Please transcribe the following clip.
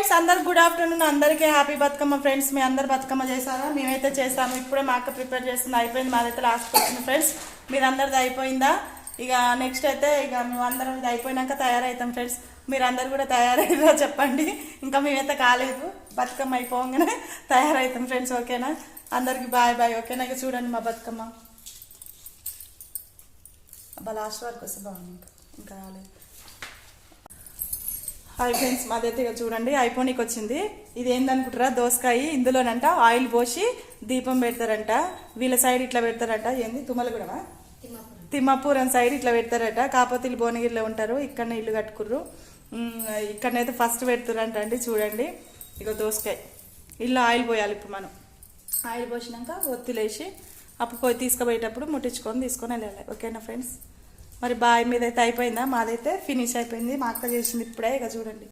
Friends అందరు good afternoon, అందరికీ happy Bathukamma friends. మీ అందరు బతుకమ్మ చేశారా? మేమైతే చేస్తాము. ఇప్పుడే మా అక్క ప్రిపేర్ చేస్తుంది, అయిపోయింది. మాదైతే లాస్ట్కి వచ్చింది ఫ్రెండ్స్. మీరందరిది అయిపోయిందా? ఇక నెక్స్ట్ అయితే ఇక మేమందరం ఇది అయిపోయినాక తయారవుతాం ఫ్రెండ్స్. మీరందరు కూడా తయారయ్యారా చెప్పండి. ఇంకా మేమైతే కాలేదు, బతుకమ్మ అయిపోగానే తయారవుతాం ఫ్రెండ్స్. ఓకేనా? అందరికి బాయ్ బాయ్. ఓకేనా? ఇక చూడండి మా బతుకమ్మ. అబ్బా లాస్ట్ వరకు వస్తే బాగుంది. ఇంకా రాలేదు. హాయ్ ఫ్రెండ్స్, మాదైతే ఇక చూడండి అయిపోనీకి వచ్చింది. ఇది ఏందనుకుంటారా? దోసకాయ. ఇందులోనంట ఆయిల్ పోసి దీపం పెడతారంట. వీళ్ళ సైడ్ ఇట్లా పెడతారంట. ఏంది తుమ్మలగూడమా, తిమ్మాపురం సైడ్ ఇట్లా పెడతారట. కాకపోతే వీళ్ళు భువనగిరిలో ఉంటారు, ఇక్కడనే ఇల్లు కట్టుకుర్రు. ఇక్కడనైతే ఫస్ట్ పెడతారంట అండి. చూడండి ఇక దోసకాయ. ఇల్లు ఆయిల్ పోయాలి. ఇప్పుడు మనం ఆయిల్ పోసినాక ఒత్తిలేసి అప్పుడు పోయి తీసుకుపోయేటప్పుడు తీసుకొని వెళ్ళాలి. ఓకేనా ఫ్రెండ్స్? మరి బాయ్. మీదైతే అయిపోయిందా? మాదైతే ఫినిష్ అయిపోయింది. మా అక్క చేసింది ఇప్పుడే. ఇక చూడండి.